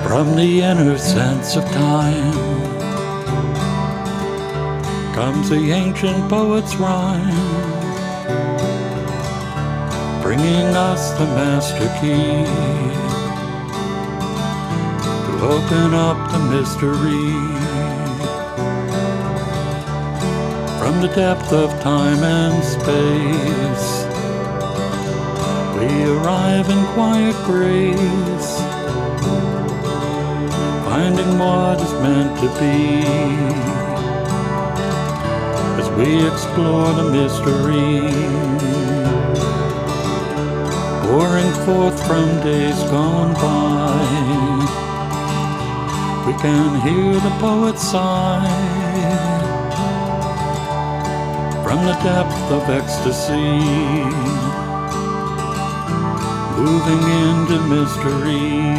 From the inner sense of time comes the ancient poet's rhyme, bringing us the master key to open up the mystery. From the depth of time and space, we arrive in quiet grace, finding what is meant to be as we explore the mystery, pouring forth from days gone by. We can hear the poet sigh from the depth of ecstasy, moving into mystery.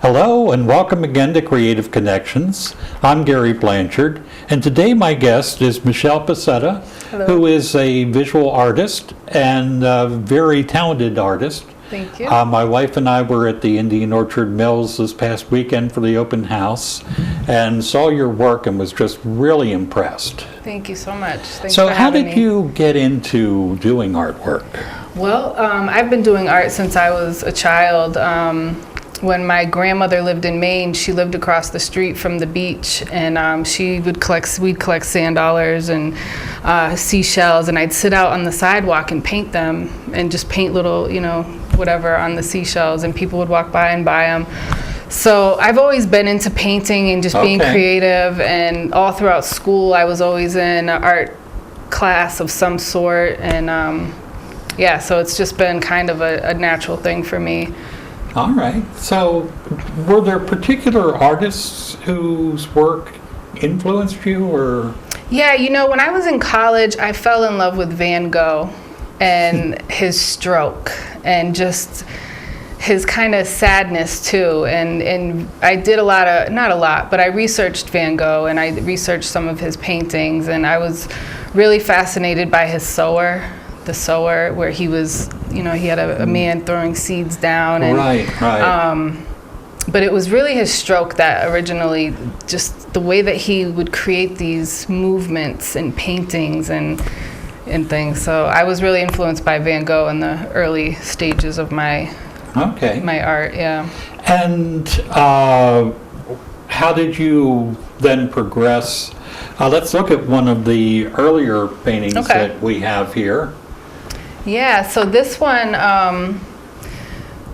Hello and welcome again to Creative Connections. I'm Gary Blanchard, and today my guest is Michelle Pescetta, who is a visual artist and a very talented artist. Thank you. My wife and I were at the Indian Orchard Mills this past weekend for the open house and saw your work and was just really impressed. Thank you so much. Thanks So for how having did me. you get into doing artwork? Well, I've been doing art since I was a child. When my grandmother lived in Maine, she lived across the street from the beach, and we'd collect sand dollars and seashells, and I'd sit out on the sidewalk and paint them, and just paint little, whatever on the seashells, and people would walk by and buy them. So I've always been into painting and just being creative, and all throughout school I was always in an art class of some sort, and so it's just been kind of a natural thing for me. All right. So were there particular artists whose work influenced you, or? Yeah, when I was in college, I fell in love with Van Gogh and his stroke and just his kind of sadness too. And I did not a lot, but I researched Van Gogh and I researched some of his paintings, and I was really fascinated by his the sower, where he was, he had a man throwing seeds down. And, right. But it was really his stroke that originally, just the way that he would create these movements and paintings and things. So I was really influenced by Van Gogh in the early stages of my art, yeah. And how did you then progress? Let's look at one of the earlier paintings that we have here. Yeah, so this one,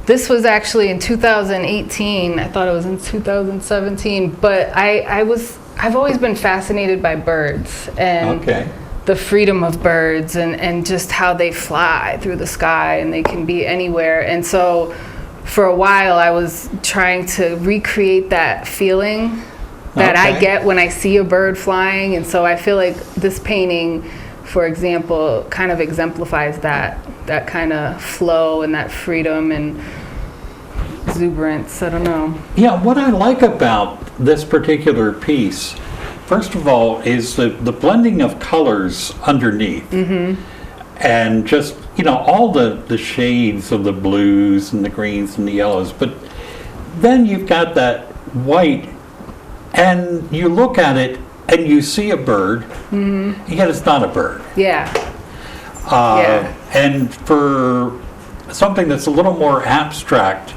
this was actually in 2018. I thought it was in 2017, but I've always been fascinated by birds and the freedom of birds and just how they fly through the sky, and they can be anywhere. And so for a while I was trying to recreate that feeling that I get when I see a bird flying, and so I feel like this painting, for example, kind of exemplifies that kind of flow and that freedom and exuberance. I don't know. Yeah, what I like about this particular piece, first of all, is the blending of colors underneath. Mm-hmm. And just, all the shades of the blues and the greens and the yellows. But then you've got that white, and you look at it and you see a bird, yet it's not a bird. Yeah. And for something that's a little more abstract,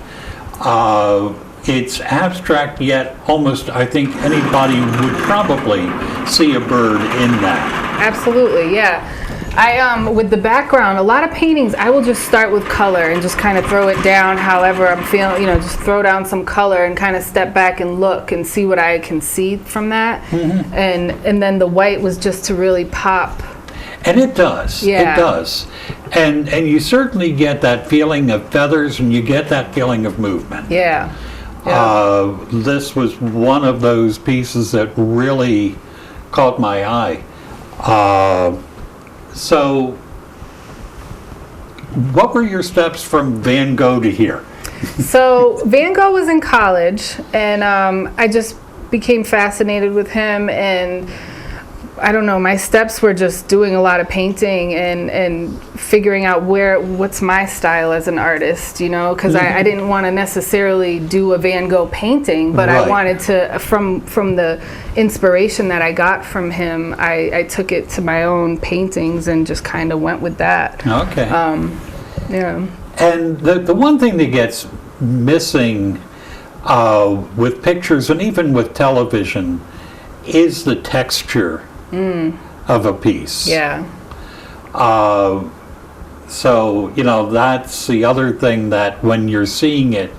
it's abstract yet almost, I think anybody would probably see a bird in that. Absolutely, yeah. With the background, a lot of paintings, I will just start with color and just kind of throw it down however I'm feeling, just throw down some color and kind of step back and look and see what I can see from that. Mm-hmm. And then the white was just to really pop. And it does. Yeah. It does. And you certainly get that feeling of feathers, and you get that feeling of movement. Yeah. This was one of those pieces that really caught my eye. So, what were your steps from Van Gogh to here? So, Van Gogh was in college, and I just became fascinated with him, and I don't know, my steps were just doing a lot of painting and figuring out what's my style as an artist, you know, because I didn't want to necessarily do a Van Gogh painting, but I wanted to, from the inspiration that I got from him, I took it to my own paintings and just kind of went with that. Okay. Yeah. And the one thing that gets missing with pictures and even with television is the texture of a piece. Yeah. So, you know, that's the other thing that when you're seeing it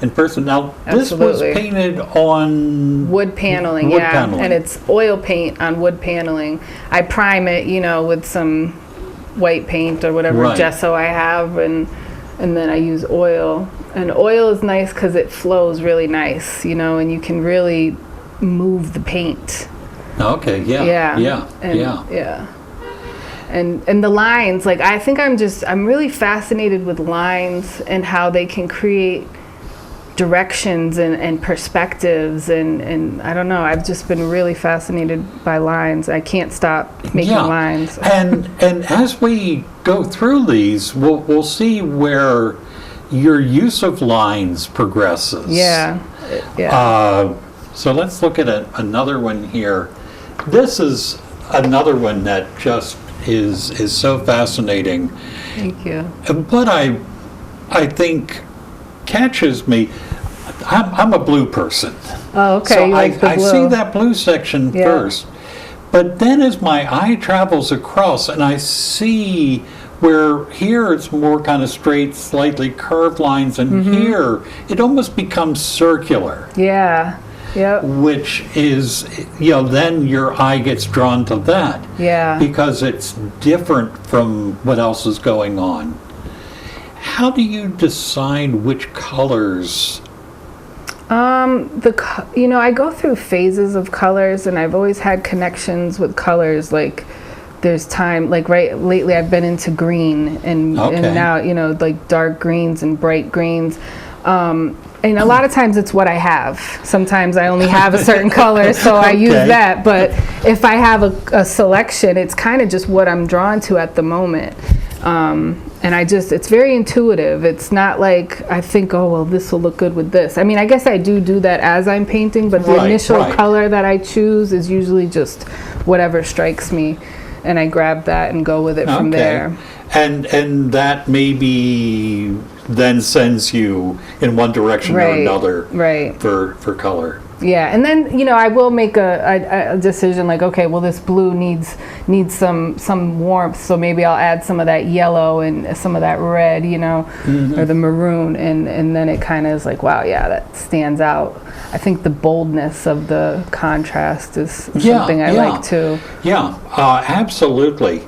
in person. Now, this was painted on wood paneling, paneling. And it's oil paint on wood paneling. I prime it, you know, with some white paint or whatever gesso I have, and then I use oil. And oil is nice because it flows really nice, you know, and you can really move the paint. Okay, yeah. And the lines, like, I think I'm really fascinated with lines and how they can create directions and perspectives, and I don't know, I've just been really fascinated by lines. I can't stop making lines. And as we go through these, we'll see where your use of lines progresses. So let's look at another one here. This is another one that just is so fascinating. Thank you. And what I think catches me, I'm a blue person. Oh, okay. So you like the blue. I see that blue section first, but then as my eye travels across and I see where here it's more kind of straight, slightly curved lines, and here it almost becomes circular. Yeah. Yep. Which is, you know, then your eye gets drawn to that. Yeah. Because it's different from what else is going on. How do you decide which colors? You know, I go through phases of colors, and I've always had connections with colors. Like, there's time, like lately I've been into green, and now, you know, like dark greens and bright greens. And a lot of times it's what I have. Sometimes I only have a certain color, so I use that. But if I have a selection, it's kind of just what I'm drawn to at the moment. And it's very intuitive. It's not like I think, oh, well, this will look good with this. I mean, I guess I do that as I'm painting, but the initial color that I choose is usually just whatever strikes me, and I grab that and go with it from there. And that maybe then sends you in one direction or another for color. Yeah, and then, you know, I will make a decision like, okay, well, this blue needs some warmth, so maybe I'll add some of that yellow and some of that red, you know, or the maroon, and then it kind of is like, wow, yeah, that stands out. I think the boldness of the contrast is something I like too. Yeah, absolutely.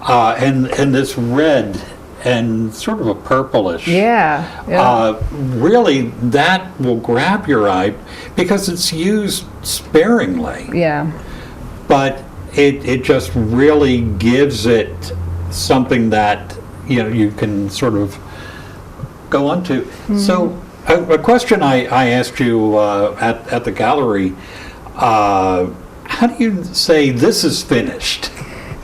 And this red and sort of a purplish. Really, that will grab your eye because it's used sparingly. Yeah. But it just really gives it something that, you know, you can sort of go onto. So a question I asked you at the gallery, how do you say this is finished?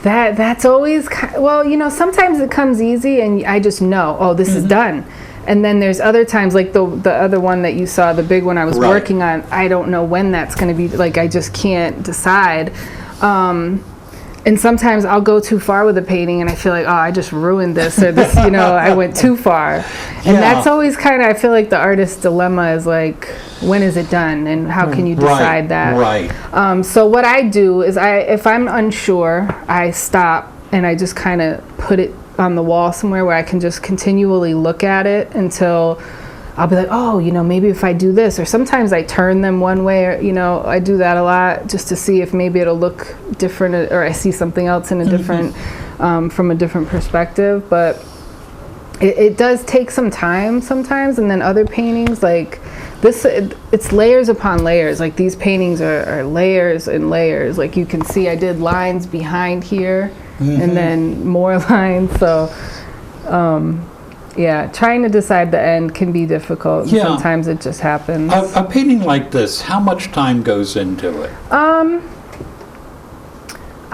That's always, well, you know, sometimes it comes easy and I just know, oh, this is done. And then there's other times, like the other one that you saw, the big one I was working on, I don't know when that's going to be, like, I just can't decide. And sometimes I'll go too far with a painting and I feel like, oh, I just ruined this, or this, you know, I went too far. And that's always kind of, I feel like the artist's dilemma is like, when is it done and how can you decide that? So what I do is if I'm unsure, I stop and I just kind of put it on the wall somewhere where I can just continually look at it until I'll be like, oh, you know, maybe if I do this, or sometimes I turn them one way, or, you know, I do that a lot just to see if maybe it'll look different, or I see something else in a different, from a different perspective. But it does take some time sometimes, and then other paintings like this, it's layers upon layers. Like these paintings are layers and layers. Like you can see I did lines behind here, and then more lines. So, yeah, trying to decide the end can be difficult. Yeah. Sometimes it just happens. A painting like this, how much time goes into it?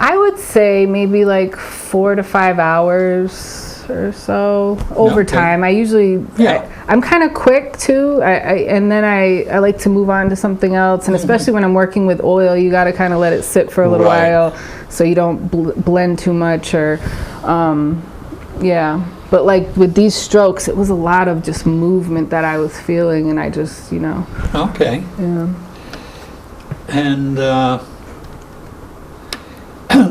I would say maybe like 4 to 5 hours or so over Okay. time. I usually, I'm kind of quick too. And then I like to move on to something else. And especially when I'm working with oil, you got to kind of let it sit for a little while so you don't blend too much or, But like with these strokes, it was a lot of just movement that I was feeling, and I just, Okay. Yeah. And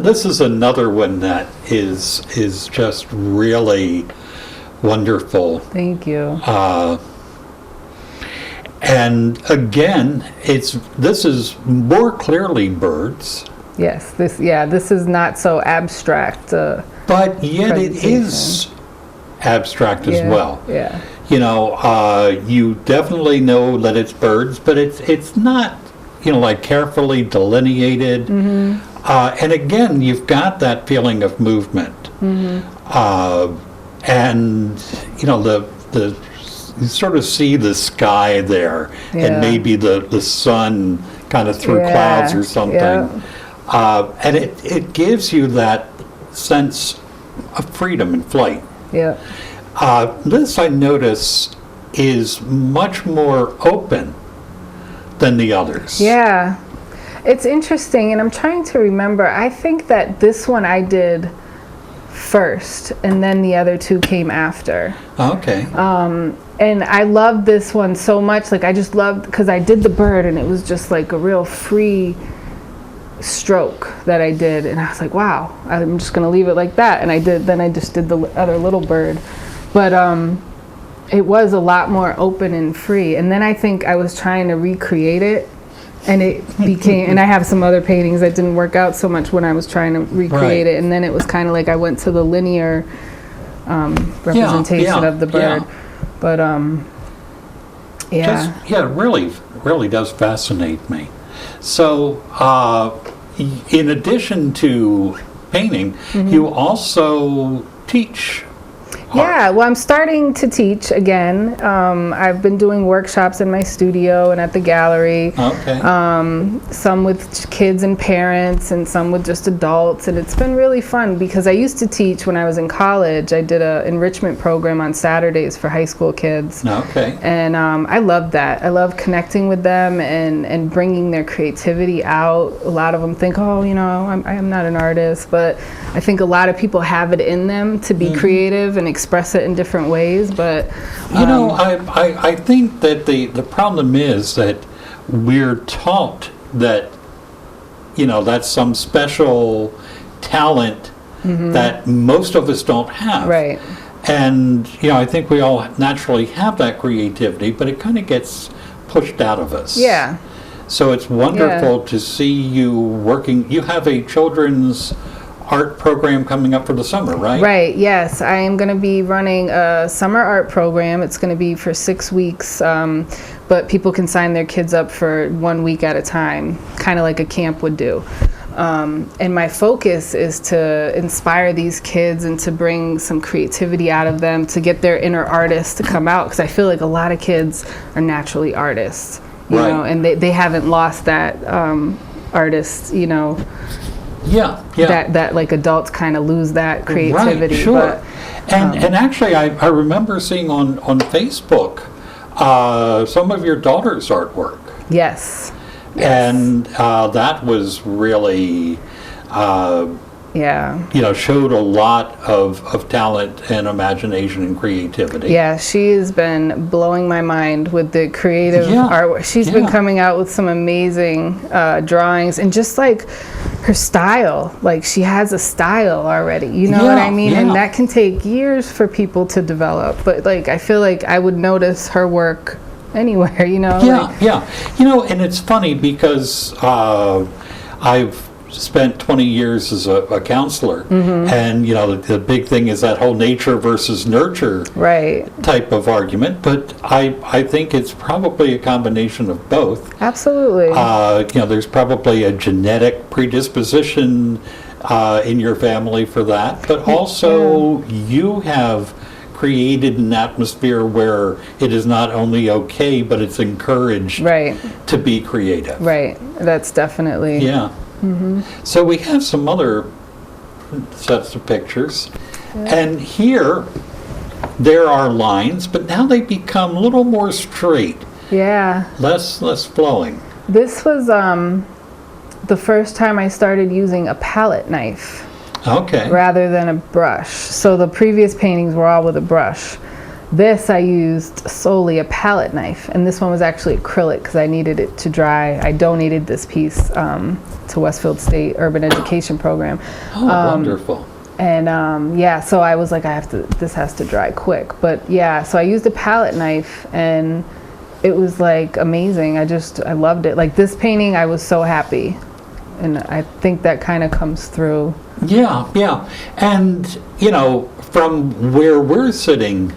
this is another one that is just really wonderful. Thank you. And again, this is more clearly birds. Yes, this is not so abstract. But yet it is abstract as well. Yeah. You definitely know that it's birds, but it's not, like carefully delineated. And again, you've got that feeling of movement. And, you sort of see the sky there and maybe the sun kind of through clouds or something. And it gives you that sense of freedom and flight. Yeah. This, I notice, is much more open than the others. Yeah. It's interesting, and I'm trying to remember. I think that this one I did first, and then the other two came after. Okay. And I loved this one so much. Like, I just loved, because I did the bird, and it was just like a real free stroke that I did, and I was like, wow, I'm just gonna leave it like that. And I just did the other little bird, but it was a lot more open and free. And then I think I was trying to recreate it, and it became, and I have some other paintings that didn't work out so much when I was trying to recreate it, and then it was kind of like I went to the linear representation of the bird. But it really does fascinate me. So in addition to painting, you also teach art. Yeah, well, I'm starting to teach again. I've been doing workshops in my studio and at the gallery. Okay. Some with kids and parents, and some with just adults, and it's been really fun because I used to teach when I was in college. I did an enrichment program on Saturdays for high school kids. Okay. And I love that. I love connecting with them and bringing their creativity out. A lot of them think, I'm not an artist, but I think a lot of people have it in them to be creative and express it in different ways. But I think that the problem is that we're taught that that's some special talent that most of us don't have. Right. And I think we all naturally have that creativity, but it kind of gets pushed out of us. Yeah. So it's wonderful to see you working. You have a children's art program coming up for the summer, right? Right, yes. I am going to be running a summer art program. It's going to be for 6 weeks, but people can sign their kids up for 1 week at a time, kind of like a camp would do. And my focus is to inspire these kids and to bring some creativity out of them, to get their inner artists to come out, because I feel like a lot of kids are naturally artists, you know, and they haven't lost that artist, that like adults kind of lose that creativity. Right, sure. But, and actually, I remember seeing on Facebook some of your daughter's artwork. Yes. And that was really, showed a lot of talent and imagination and creativity. Yeah, she has been blowing my mind with the creative artwork. She's been coming out with some amazing drawings, and just like her style, like she has a style already, you know what I mean? And that can take years for people to develop, but like I feel like I would notice her work anywhere, and it's funny because I've spent 20 years as a counselor, and the big thing is that whole nature versus nurture type of argument, but I think it's probably a combination of both. Absolutely. There's probably a genetic predisposition in your family for that, but also you have created an atmosphere where it is not only okay, but it's encouraged to be creative. Right. That's definitely. Yeah. So we have some other sets of pictures. And here, there are lines, but now they become a little more straight. Yeah. Less flowing. This was the first time I started using a palette knife Okay. rather than a brush. So the previous paintings were all with a brush. This I used solely a palette knife, and this one was actually acrylic because I needed it to dry. I donated this piece to Westfield State Urban Education Program. Oh, wonderful. And yeah, so I was like, this has to dry quick. But yeah, so I used a palette knife, and it was like amazing. I loved it. Like this painting, I was so happy, and I think that kind of comes through. Yeah, yeah. And, from where we're sitting,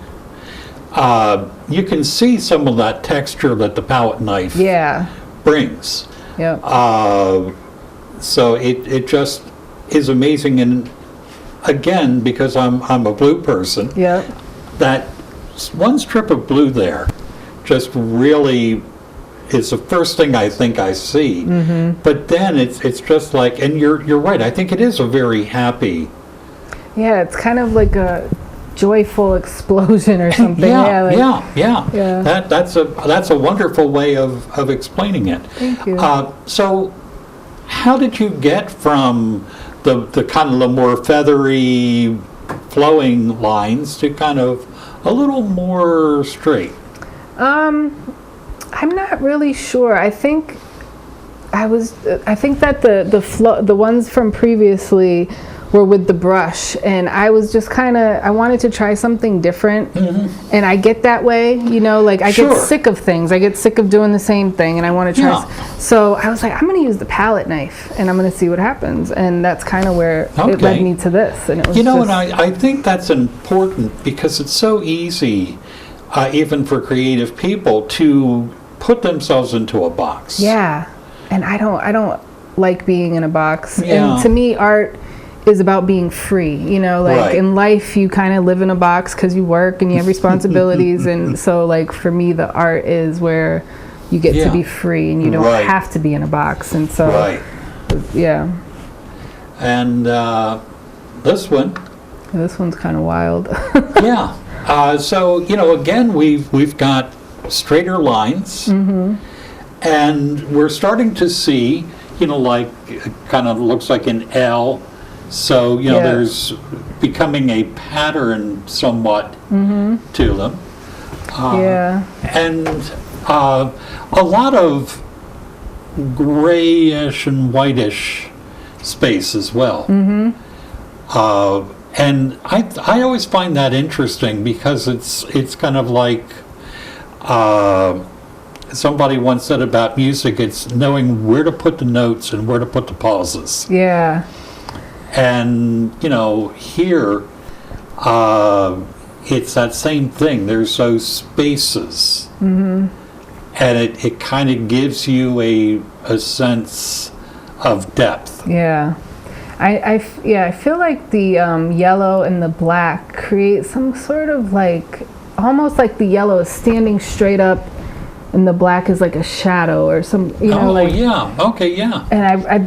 you can see some of that texture that the palette knife brings. Yeah. So it just is amazing. And again, because I'm a blue person, that one strip of blue there just really is the first thing I think I see. But then it's just like, and you're right, I think it is a very happy. Yeah, it's kind of like a joyful explosion or something. Yeah. That's a wonderful way of explaining it. Thank you. So how did you get from the kind of the more feathery flowing lines to kind of a little more straight? I'm not really sure. I think that the ones from previously were with the brush, and I was just I wanted to try something different. And I get that way, like I get sick of things. I get sick of doing the same thing, and I want to try. So I was like, I'm going to use the palette knife, and I'm going to see what happens. And that's kind of where it led me to this. And it was and I think that's important because it's so easy, even for creative people, to put themselves into a box. Yeah, and I don't like being in a box. Yeah. And to me, art is about being free. Right. In life, you kind of live in a box because you work and you have responsibilities. And so, like, for me, the art is where you get to be free and you don't have to be in a box. And so, yeah. And this one. This one's kind of wild. Yeah. So, again, we've got straighter lines, and we're starting to see, like, it kind of looks like an L. So, there's becoming a pattern somewhat to them. And a lot of grayish and whitish space as well. And I always find that interesting because it's kind of like somebody once said about music, it's knowing where to put the notes and where to put the pauses. Yeah. And, here, it's that same thing. There's those spaces. And it kind of gives you a sense of depth. Yeah. I feel like the yellow and the black create some sort of almost like the yellow is standing straight up and the black is like a shadow or some, And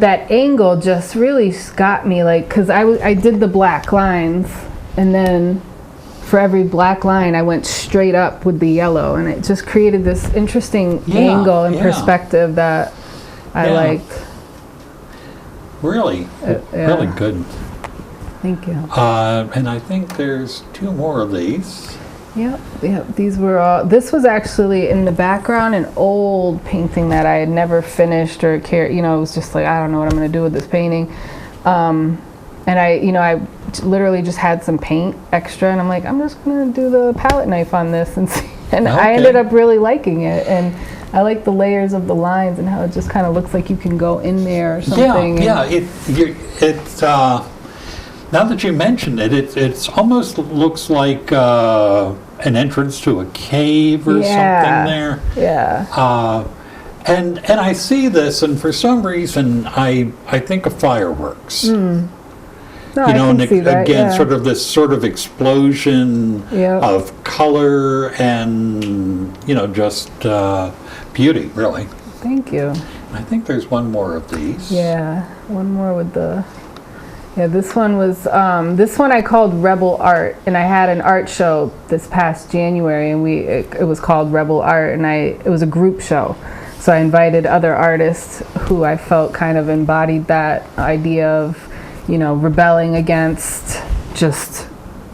that angle just really got me, because I did the black lines, and then for every black line I went straight up with the yellow, and it just created this interesting angle and perspective that I liked. Really, really good. Thank you. And I think there's two more of these. Yep. These were all. This was actually in the background an old painting that I had never finished or cared. It was just like, I don't know what I'm going to do with this painting. And I literally just had some paint extra, and I'm like, I'm just going to do the palette knife on this and see. And I ended up really liking it, and I like the layers of the lines and how it just kind of looks like you can go in there or something. Yeah. It's now that you mentioned it, it almost looks like an entrance to a cave or something there. Yeah. And I see this, and for some reason, I think of fireworks. No, I can see that, again, sort of explosion of color and just beauty, really. Thank you. I think there's one more of these. Yeah, one more with the. Yeah, this one was, this one I called Rebel Art, and I had an art show this past January, and it was called Rebel Art, and it was a group show. So I invited other artists who I felt kind of embodied that idea of, rebelling against just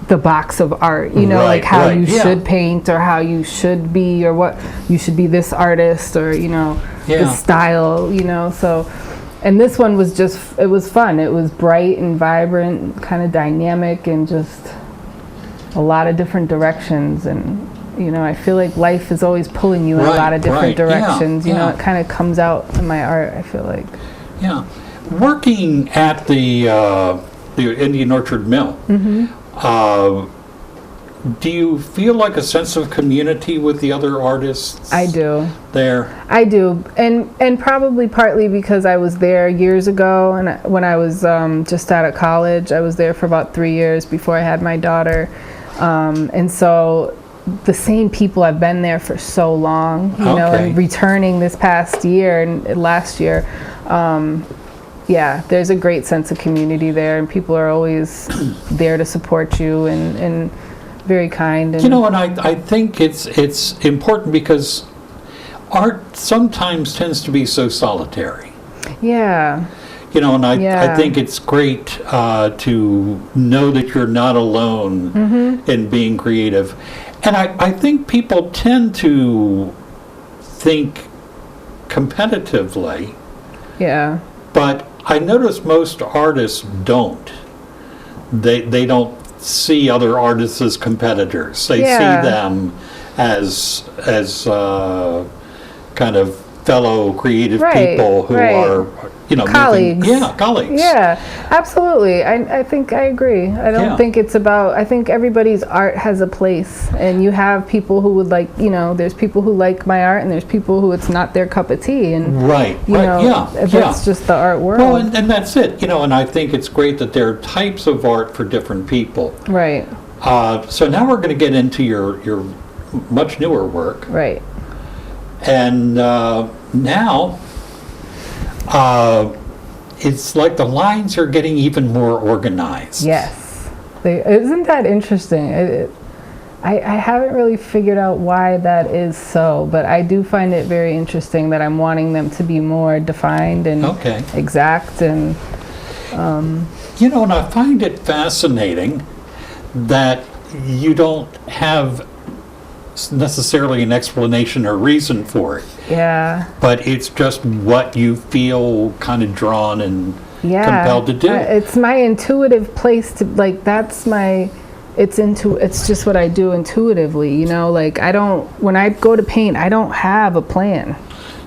the box of art, like how you should paint or how you should be or what you should be this artist or, the style, so. And this one was it was fun. It was bright and vibrant, kind of dynamic, and just a lot of different directions. And, I feel like life is always pulling you in a lot of different directions. It kind of comes out in my art, I feel like. Yeah. Working at the Indian Orchard Mill, do you feel like a sense of community with the other artists? I do. There? I do. And probably partly because I was there years ago, and when I was just out of college. I was there for about 3 years before I had my daughter. And so the same people, I've been there for so long, and returning this past year and last year, there's a great sense of community there, and people are always there to support you and very kind. And and I think it's important because art sometimes tends to be so solitary. Yeah. And I think it's great to know that you're not alone in being creative. And I think people tend to think competitively. Yeah. But I notice most artists don't. They don't see other artists as competitors. They see them as kind of fellow creative people who are colleagues. Colleagues. Yeah, absolutely. I think I agree. I don't think it's about. I think everybody's art has a place, and you have people who would like. There's people who like my art, and there's people who it's not their cup of tea, and that's just the art world. Well, and that's it. And I think it's great that there are types of art for different people. Right. So now we're going to get into your much newer work. Right. And now it's like the lines are getting even more organized. Yes. Isn't that interesting? I haven't really figured out why that is so, but I do find it very interesting that I'm wanting them to be more defined and exact. And and I find it fascinating that you don't have necessarily an explanation or reason for it. Yeah. But it's just what you feel kind of drawn and compelled to do. It's my intuitive place to it's just what I do intuitively, when I go to paint, I don't have a plan.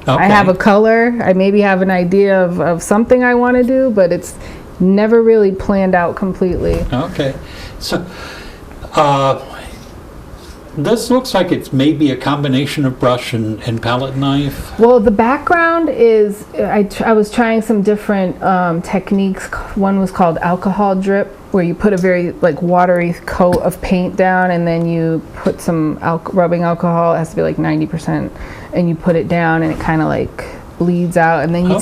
I have a color, I maybe have an idea of something I want to do, but it's never really planned out completely. Okay. So this looks like it's maybe a combination of brush and palette knife. Well, the background is, I was trying some different techniques. One was called alcohol drip, where you put a very watery coat of paint down, and then you put some rubbing alcohol. It has to be 90%, and you put it down, and it kind of bleeds out. And then you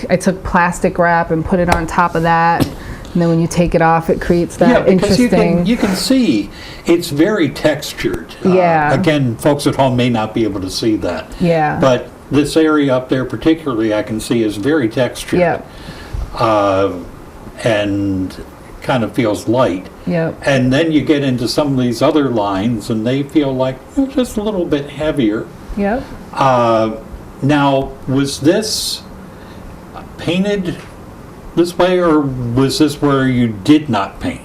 I took plastic wrap and put it on top of that. And then when you take it off, it creates that interesting. You can see it's very textured. Again, folks at home may not be able to see that. Yeah. But this area up there particularly, I can see is very textured. Yep. And kind of feels light. Yep. And then you get into some of these other lines, and they feel like just a little bit heavier. Yep. Now, was this painted this way, or was this where you did not paint?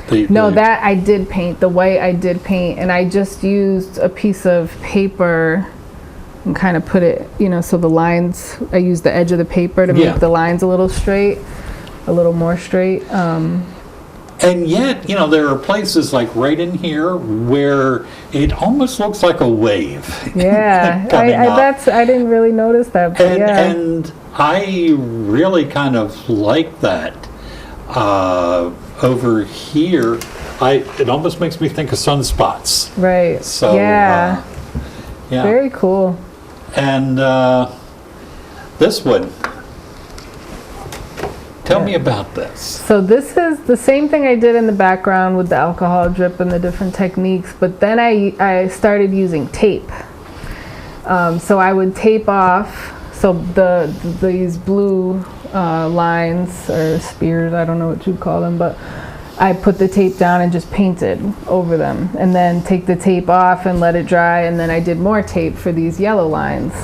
That I did paint. The way I did paint, and I just used a piece of paper and kind of put it, so the lines, I used the edge of the paper to make the lines a little more straight. And yet, there are places right in here where it almost looks like a wave. Yeah, I didn't really notice that. But and I really kind of like that. Over here, it almost makes me think of sunspots. Right. So yeah. Very cool. And this one. Tell me about this. So this is the same thing I did in the background with the alcohol drip and the different techniques, but then I started using tape. So I would tape off, so these blue lines or spears, I don't know what you'd call them, but I put the tape down and just painted over them, and then take the tape off and let it dry, and then I did more tape for these yellow lines.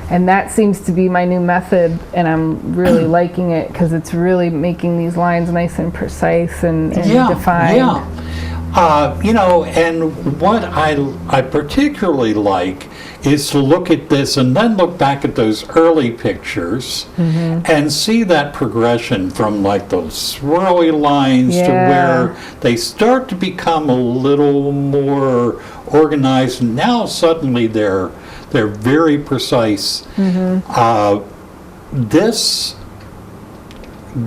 And that seems to be my new method, and I'm really liking it because it's really making these lines nice and precise and defined. Yeah. You know, and what I particularly like is to look at this and then look back at those early pictures and see that progression from like those swirly lines to where they start to become a little more organized. And now suddenly they're very precise. This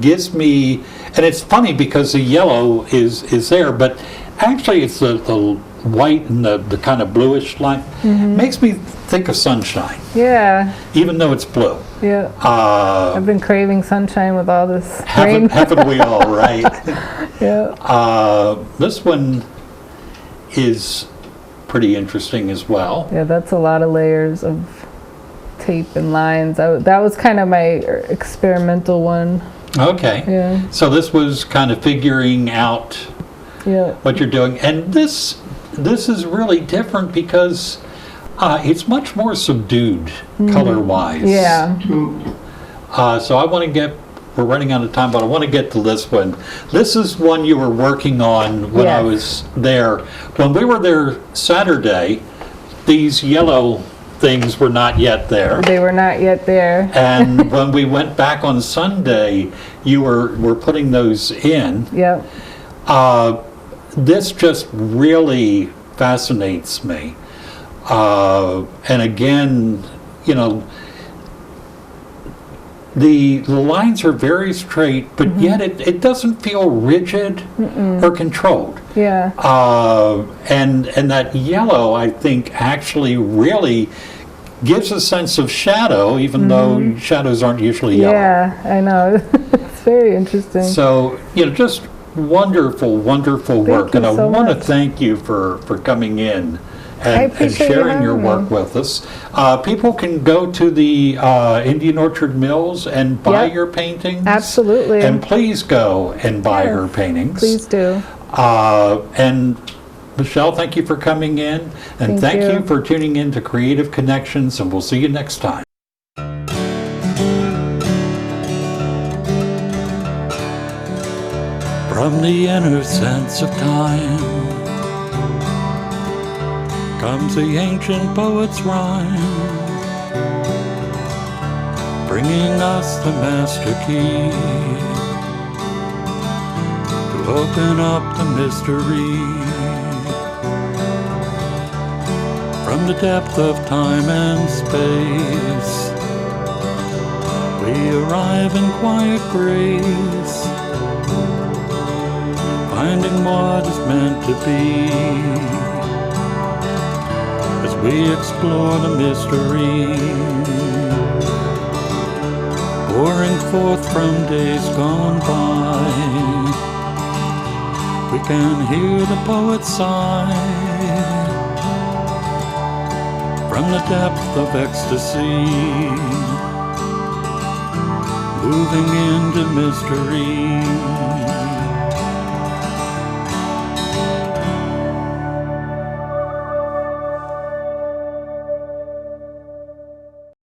gives me, and it's funny because the yellow is there, but actually it's the white and the kind of bluish line. Makes me think of sunshine. Yeah. Even though it's blue. Yeah. I've been craving sunshine with all this rain. Haven't we all, right? Yeah. This one is pretty interesting as well. Yeah, that's a lot of layers of tape and lines. That was kind of my experimental one. Okay. Yeah. So this was kind of figuring out what you're doing. And this is really different because it's much more subdued color-wise. Yeah. So I want to get, we're running out of time, but I want to get to this one. This is one you were working on when I was there. When we were there Saturday, these yellow things were not yet there. They were not yet there. And when we went back on Sunday, you were putting those in. Yep. This just really fascinates me. And again, you know, the lines are very straight, but yet it doesn't feel rigid or controlled. Yeah. And that yellow, I think, actually really gives a sense of shadow, even though shadows aren't usually yellow. Yeah, I know. It's very interesting. So, you know, just wonderful, wonderful work. And I want to thank you for coming in and sharing your work with us. People can go to the Indian Orchard Mills and buy your paintings. Absolutely. And please go and buy her paintings. Please do. And Michelle, thank you for coming in. And thank you for tuning in to Creative Connections, and we'll see you next time. From the inner sense of time comes the ancient poet's rhyme, bringing us the master key to open up the mystery. From the depth of time and space, we arrive in quiet grace, finding what is meant to be as we explore the mystery, pouring forth from days gone by. We can hear the poet sigh from the depth of ecstasy, moving into mystery.